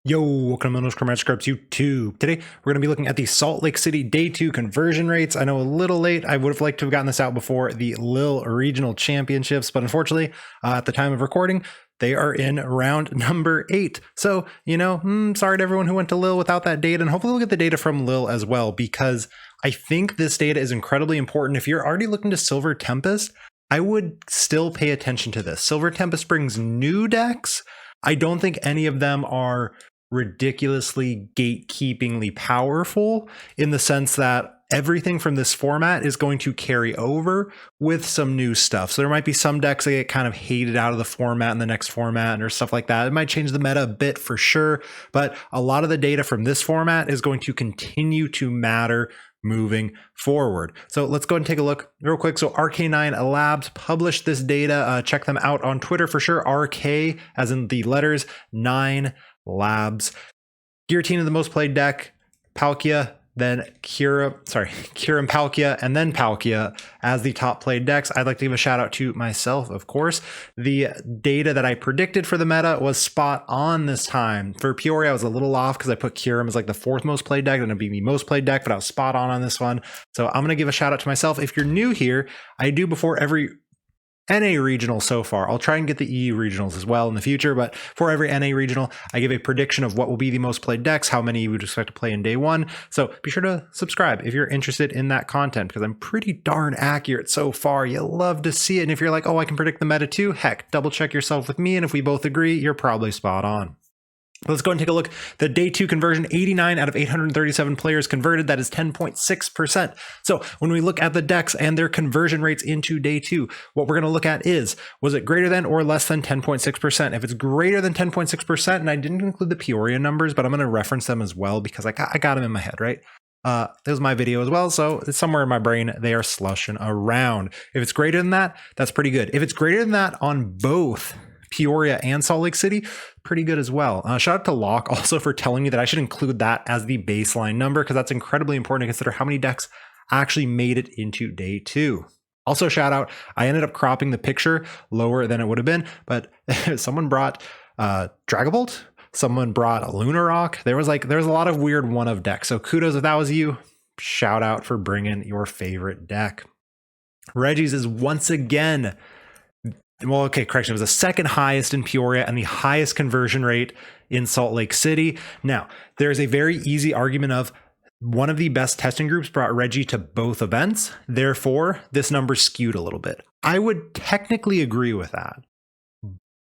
Yo, welcome to Magic Scripts YouTube. Today, we're going to be looking at the Salt Lake City Day 2 conversion rates. I know a little late. I would have liked to have gotten this out before the Lille Regional Championships, but unfortunately, at the time of recording, they are in round number 8. So, sorry to everyone who went to Lille without that data, and hopefully we'll get the data from Lille as well, because I think this data is incredibly important. If you're already looking to Silver Tempest, I would still pay attention to this. Silver Tempest brings new decks. I don't think any of them are ridiculously gatekeepingly powerful in the sense that everything from this format is going to carry over with some new stuff. So there might be some decks that get kind of hated out of the format in the next format or stuff like that. It might change the meta a bit for sure, but a lot of the data from this format is going to continue to matter moving forward. So let's go ahead and take a look real quick. So RK9 Labs published this data. Check them out on Twitter for sure. RK as in the letters 9 Labs. Giratina, the most played deck. Palkia, then Kyurem and Palkia, and then Palkia as the top played decks. I'd like to give a shout out to myself, of course. The data that I predicted for the meta was spot on this time. For Peoria, I was a little off because I put Kyurem as like the 4th most played deck, and it'd be the most played deck, but I was spot on this one. So I'm going to give a shout out to myself. If you're new here, I do before every NA regional so far. I'll try and get the EU regionals as well in the future, but for every NA regional, I give a prediction of what will be the most played decks, how many you would expect to play in day 1. So be sure to subscribe if you're interested in that content, because I'm pretty darn accurate so far. You love to see it. And if you're like, oh, I can predict the meta too, heck, double check yourself with me. And if we both agree, you're probably spot on. Let's go and take a look. The day 2 conversion, 89 out of 837 players converted. That is 10.6%. So when we look at the decks and their conversion rates into day 2, what we're going to look at is, was it greater than or less than 10.6%? If it's greater than 10.6%, and I didn't include the Peoria numbers, but I'm going to reference them as well because I got them in my head, right? This was my video as well, so it's somewhere in my brain. They are slushing around. If it's greater than that, that's pretty good. If it's greater than that on both Peoria and Salt Lake City, pretty good as well. Shout out to Locke also for telling me that I should include that as the baseline number, because that's incredibly important to consider how many decks actually made it into day 2. Also shout out, I ended up cropping the picture lower than it would have been, but someone brought Dragabolt, someone brought a Lunar Rock. There's a lot of weird one of decks. So kudos if that was you. Shout out for bringing your favorite deck. Reggie's is once again, well, okay, correction. It was the second highest in Peoria and the highest conversion rate in Salt Lake City. Now, there's a very easy argument of one of the best testing groups brought Reggie to both events. Therefore, this number skewed a little bit. I would technically agree with that,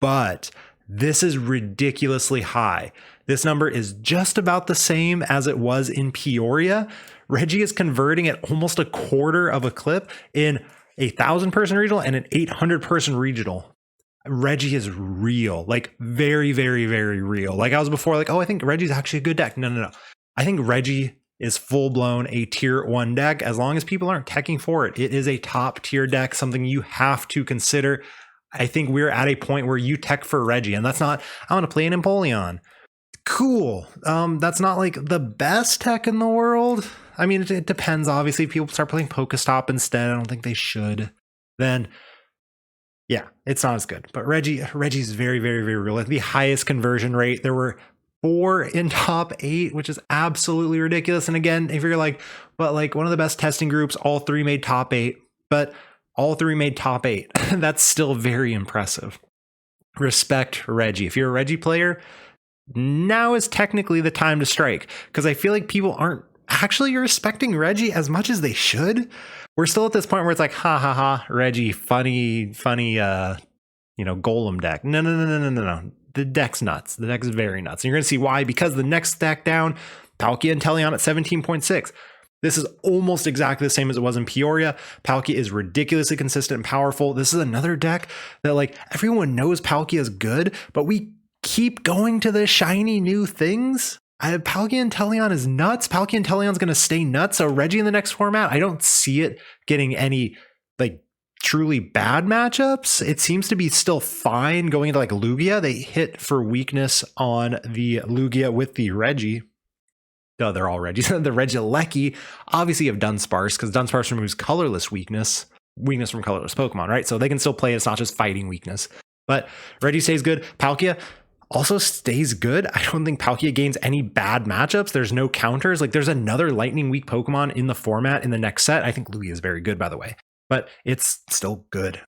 but this is ridiculously high. This number is just about the same as it was in Peoria. Reggie is converting at almost a quarter of a clip in 1,000-person regional and an 800-person regional. Reggie is real, like very, very, very real. Like I was before, like, oh, I think Reggie's actually a good deck. No. I think Reggie is full-blown a tier 1 deck. As long as people aren't teching for it, it is a top tier deck, something you have to consider. I think we're at a point where you tech for Reggie, and that's not, I want to play an Empoleon. Cool. That's not like the best tech in the world. I mean, it depends. Obviously, if people start playing Pokestop instead, I don't think they should. Then, yeah, it's not as good. But Reggie's very, very, very real. Like the highest conversion rate. There were 4 in top 8, which is absolutely ridiculous. And again, if you're like, but like one of the best testing groups, all 3 made top 8, but all 3 made top 8. That's still very impressive. Respect Reggie. If you're a Reggie player, now is technically the time to strike, because I feel like people aren't actually respecting Reggie as much as they should. We're still at this point where it's like, ha, Reggie, funny, golem deck. No. The deck's nuts. The deck's very nuts. And you're going to see why, because the next deck down, Palkia and Teleon at 17.6. This is almost exactly the same as it was in Peoria. Palkia is ridiculously consistent and powerful. This is another deck that like everyone knows Palkia is good, but we keep going to the shiny new things. Palkia and Teleon is nuts. Palkia and Teleon's going to stay nuts. So Reggie in the next format, I don't see it getting any like truly bad matchups. It seems to be still fine going into like Lugia. They hit for weakness on the Lugia with the Reggie. No, they're all Reggies. The Regieleki, obviously you have Dunsparce, because Dunsparce removes colorless weakness from colorless Pokemon, right? So they can still play. It's not just fighting weakness. But Reggie stays good. Palkia, also stays good. I don't think Palkia gains any bad matchups. There's no counters. Like there's another lightning weak Pokemon in the format in the next set. I think Louis is very good, by the way, but it's still good.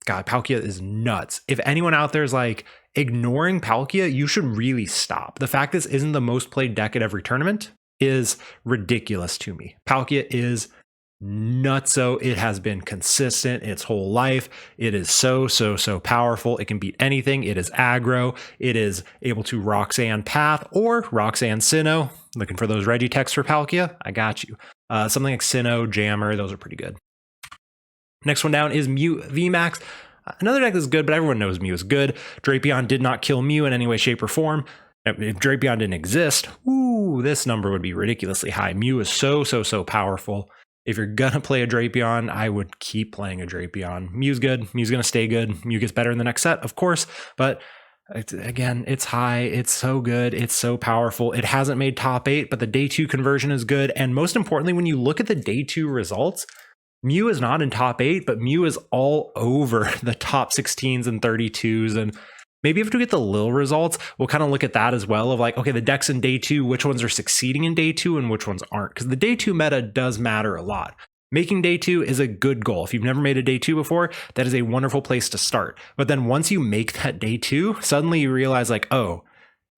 God, Palkia is nuts. If anyone out there is like ignoring Palkia, you should really stop. The fact this isn't the most played deck at every tournament is ridiculous to me. Palkia is nutso. It has been consistent its whole life. It is so powerful. It can beat anything. It is aggro. It is able to Roxanne Path or Roxanne Sinnoh. Looking for those Regitechs for Palkia? I got you. Something like Sinnoh, Jammer, those are pretty good. Next one down is Mew VMAX. Another deck that's good, but everyone knows Mew is good. Drapion did not kill Mew in any way, shape, or form. If Drapion didn't exist, this number would be ridiculously high. Mew is so powerful. If you're gonna play a Drapion, I would keep playing a Drapion. Mew's good. Mew's gonna stay good. Mew gets better in the next set, of course, but again, it's high. It's so good. It's so powerful. It hasn't made top 8, but the day 2 conversion is good. And most importantly, when you look at the day 2 results, Mew is not in top 8, but Mew is all over the top 16s and 32s. And maybe if we get the Lil results, we'll kind of look at that as well of like, okay, the decks in day 2, which ones are succeeding in day 2 and which ones aren't? Because the day 2 meta does matter a lot. Making day 2 is a good goal. If you've never made a day 2 before, that is a wonderful place to start. But then once you make that day 2, suddenly you realize like, oh,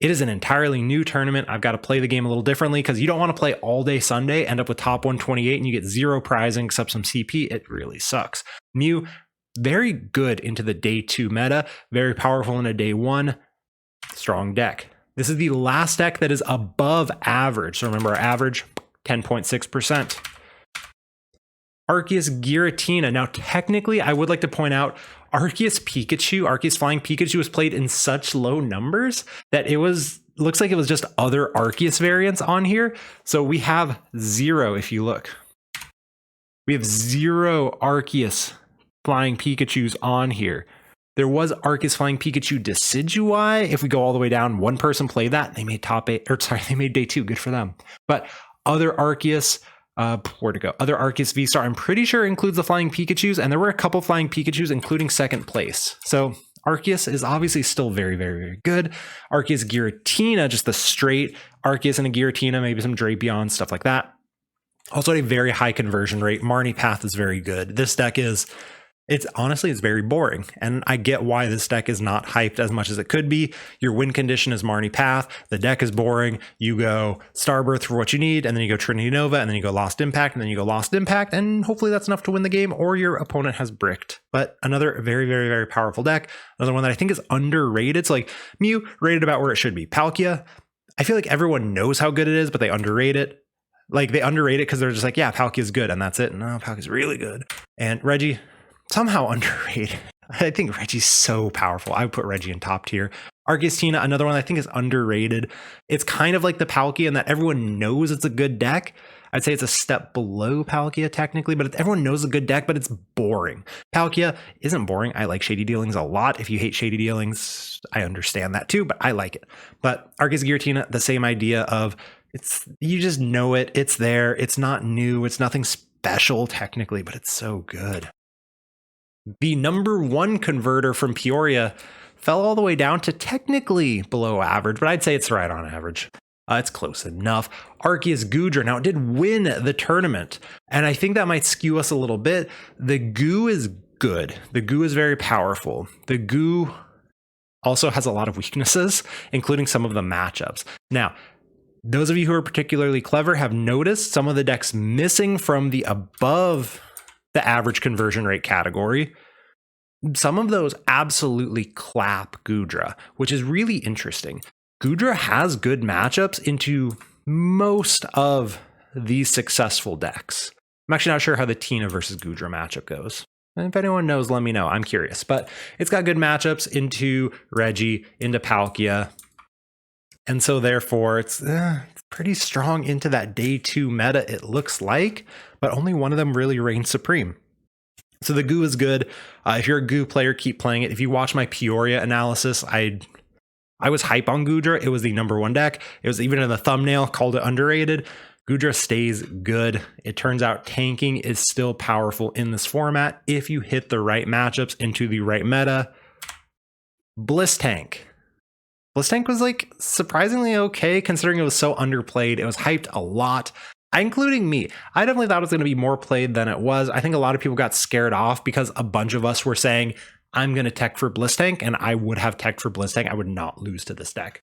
it is an entirely new tournament. I've got to play the game a little differently because you don't want to play all day Sunday, end up with top 128 and you get 0 prizing except some CP. It really sucks. Mew, very good into the day 2 meta, very powerful in a day 1, strong deck. This is the last deck that is above average. So remember our average, 10.6%. Arceus Giratina. Now, technically, I would like to point out Arceus Flying Pikachu was played in such low numbers that looks like it was just other Arceus variants on here. So we have 0 if you look. We have 0 Arceus Flying Pikachus on here. There was Arceus Flying Pikachu Decidueye. If we go all the way down, one person played that. They made top 8, or sorry, they made day 2. Good for them. But other Arceus, where to go? Other Arceus V-Star, I'm pretty sure includes the Flying Pikachus, and there were a couple Flying Pikachus, including second place. So Arceus is obviously still very good. Arceus Giratina, just the straight Arceus and a Giratina, maybe some Drapion, stuff like that. Also a very high conversion rate. Marnie Path is very good. This deck is, it's very boring. And I get why this deck is not hyped as much as it could be. Your win condition is Marnie Path. The deck is boring. You go Starbirth for what you need, and then you go Trinity Nova, and then you go Lost Impact, and then you go Lost Impact, and hopefully that's enough to win the game, or your opponent has bricked. But another very powerful deck. Another one that I think is underrated. So like Mew, rated about where it should be. Palkia, I feel like everyone knows how good it is, but they underrate it. Like they underrate it because they're just like, yeah, Palkia's good, and that's it. No, Palkia's really good. And Reggie, somehow underrated. I think Reggie's so powerful. I would put Reggie in top tier. Arceus Tina, another one I think is underrated. It's kind of like the Palkia in that everyone knows it's a good deck. I'd say it's a step below Palkia technically, but everyone knows a good deck, but it's boring. Palkia isn't boring. I like Shady Dealings a lot. If you hate Shady Dealings, I understand that too, but I like it. But Arceus Giratina, the same idea of you just know it. It's there. It's not new. It's nothing special technically, but it's so good. The number 1 converter from Peoria fell all the way down to technically below average, but I'd say it's right on average. It's close enough. Arceus Goodra. Now, it did win the tournament, and I think that might skew us a little bit. The goo is good. The goo is very powerful. The goo also has a lot of weaknesses, including some of the matchups. Now, those of you who are particularly clever have noticed some of the decks missing from the above the average conversion rate category. Some of those absolutely clap Goodra, which is really interesting. Goodra has good matchups into most of these successful decks. I'm actually not sure how the Tina versus Goodra matchup goes. And if anyone knows, let me know. I'm curious. But it's got good matchups into Reggie, into Palkia. And so therefore, it's pretty strong into that day 2 meta, it looks like. But only one of them really reigns supreme. So the goo is good. If you're a goo player, keep playing it. If you watch my Peoria analysis, I was hype on Goodra. It was the number 1 deck. It was even in the thumbnail called it underrated. Goodra stays good. It turns out tanking is still powerful in this format if you hit the right matchups into the right meta. Bliss Tank. Blitztank was like surprisingly okay considering it was so underplayed. It was hyped a lot, including me. I definitely thought it was going to be more played than it was. I think a lot of people got scared off because a bunch of us were saying, I'm going to tech for Blitztank, and I would have tech for Blitztank. I would not lose to this deck.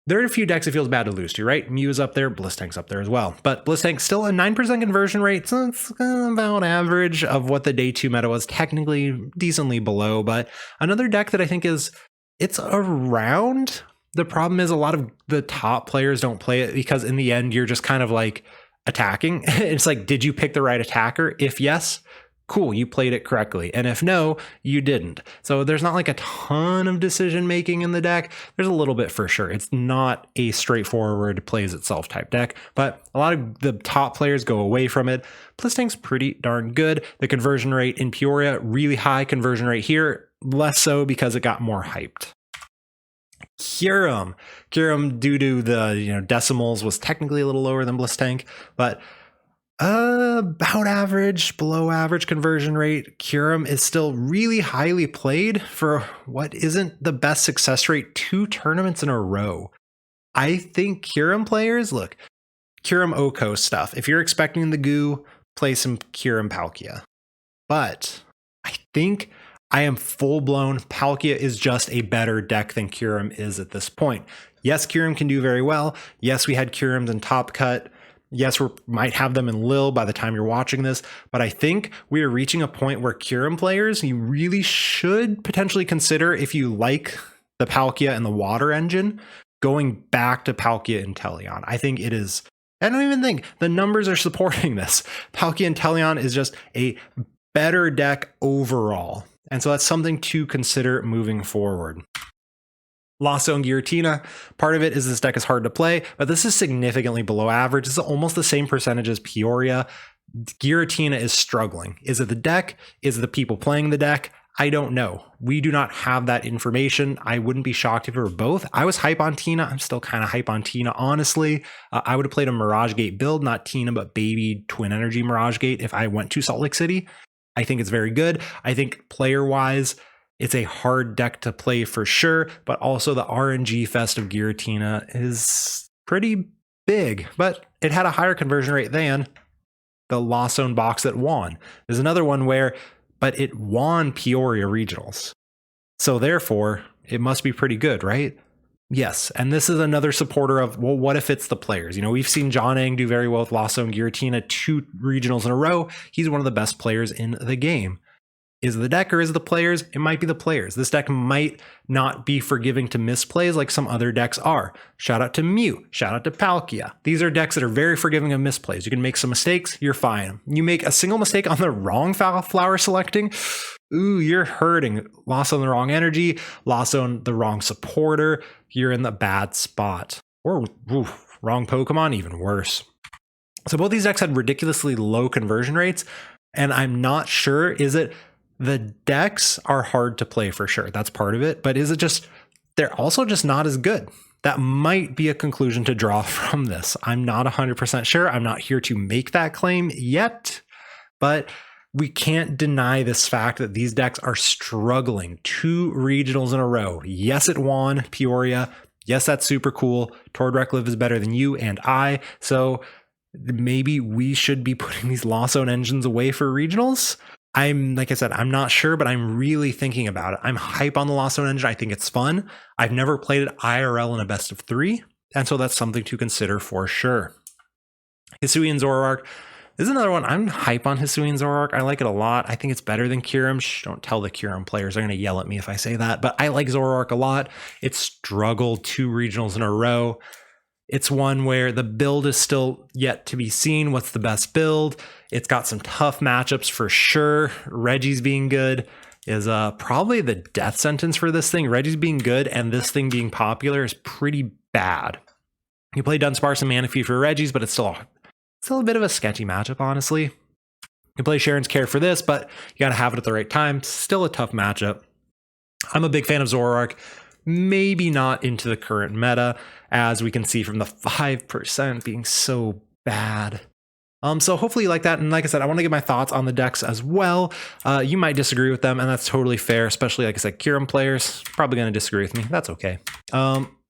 There are a few decks it feels bad to lose to, right? Mew is up there, Blitztank's up there as well. But Blitztank's still a 9% conversion rate, so it's about average of what the day 2 meta was, technically decently below. But another deck that I think it's around. The problem is a lot of the top players don't play it because in the end, you're just kind of like attacking. It's like, did you pick the right attacker? If yes, cool, you played it correctly. And if no, you didn't. So there's not like a ton of decision making in the deck. There's a little bit for sure. It's not a straightforward plays itself type deck, but a lot of the top players go away from it. Blitztank's pretty darn good. The conversion rate in Peoria, really high conversion rate here, less so because it got more hyped. Kyurem, due to the decimals, was technically a little lower than Blitztank, but about average, below average conversion rate. Kyurem is still really highly played for what isn't the best success rate 2 tournaments in a row. I think Kyurem players, look, Kyurem Oko stuff. If you're expecting the goo, play some Kyurem Palkia. But I think I am full blown. Palkia is just a better deck than Kyurem is at this point. Yes, Kyurem can do very well. Yes, we had Kyurems in Top Cut. Yes, we might have them in Lil by the time you're watching this, but I think we are reaching a point where Kyurem players, you really should potentially consider, if you like the Palkia and the Water Engine, going back to Palkia Inteleon. I think it is, I don't even think the numbers are supporting this. Palkia Inteleon is just a better deck overall. And so that's something to consider moving forward. Lasso and Giratina, part of it is this deck is hard to play, but this is significantly below average. This is almost the same percentage as Peoria. Giratina is struggling. Is it the deck? Is it the people playing the deck? I don't know. We do not have that information. I wouldn't be shocked if it were both. I was hype on Tina. I'm still kind of hype on Tina, honestly. I would have played a Mirage Gate build, not Tina, but baby Twin Energy Mirage Gate if I went to Salt Lake City. I think it's very good. I think player-wise, it's a hard deck to play for sure, but also the RNG fest of Giratina is pretty big, but it had a higher conversion rate than the Lost Zone box that won. There's another one but it won Peoria Regionals. So therefore, it must be pretty good, right? Yes, and this is another supporter of, well, what if it's the players? We've seen John Ang do very well with Lost Zone Giratina 2 regionals in a row. He's one of the best players in the game. Is it the deck or is it the players? It might be the players. This deck might not be forgiving to misplays like some other decks are. Shout out to Mew. Shout out to Palkia. These are decks that are very forgiving of misplays. You can make some mistakes, you're fine. You make a single mistake on the wrong flower selecting, ooh, you're hurting. Lost on the wrong energy, lost on the wrong supporter, you're in the bad spot. Or wrong Pokemon, even worse. So both these decks had ridiculously low conversion rates, and I'm not sure, is it the decks are hard to play for sure. That's part of it. But is it just, they're also just not as good? That might be a conclusion to draw from this. I'm not 100% sure. I'm not here to make that claim yet, but we can't deny this fact that these decks are struggling. 2 regionals in a row. Yes, it won Peoria. Yes, that's super cool. Tord Reclive is better than you and I. So maybe we should be putting these Lost Zone engines away for regionals. Like I said, I'm not sure, but I'm really thinking about it. I'm hype on the Lost Zone engine. I think it's fun. I've never played it IRL in a best of 3, and so that's something to consider for sure. Hisuian Zoroark is another one. I'm hype on Hisuian Zoroark. I like it a lot. I think it's better than Kyurem. Shh, don't tell the Kyurem players. They're going to yell at me if I say that, but I like Zoroark a lot. It struggled 2 regionals in a row. It's one where the build is still yet to be seen. What's the best build? It's got some tough matchups for sure. Reggie's being good is probably the death sentence for this thing. Reggie's being good and this thing being popular is pretty bad. You play Dunsparce and Manaphy for Reggie's, but it's still a bit of a sketchy matchup, honestly. You play Sharon's Care for this, but you got to have it at the right time. Still a tough matchup. I'm a big fan of Zoroark. Maybe not into the current meta, as we can see from the 5% being so bad. So hopefully you like that. And like I said, I want to get my thoughts on the decks as well. You might disagree with them, and that's totally fair, especially like I said, Kyurem players probably going to disagree with me. That's okay.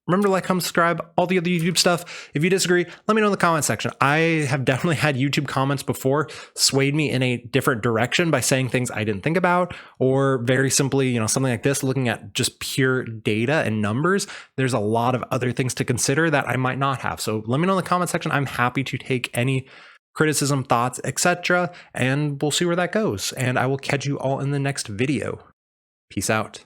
Remember to like, comment, subscribe, all the other YouTube stuff. If you disagree, let me know in the comment section. I have definitely had YouTube comments before swayed me in a different direction by saying things I didn't think about, or very simply, you know, something like this, looking at just pure data and numbers. There's a lot of other things to consider that I might not have. So let me know in the comment section. I'm happy to take any criticism, thoughts, etc. And we'll see where that goes. And I will catch you all in the next video. Peace out.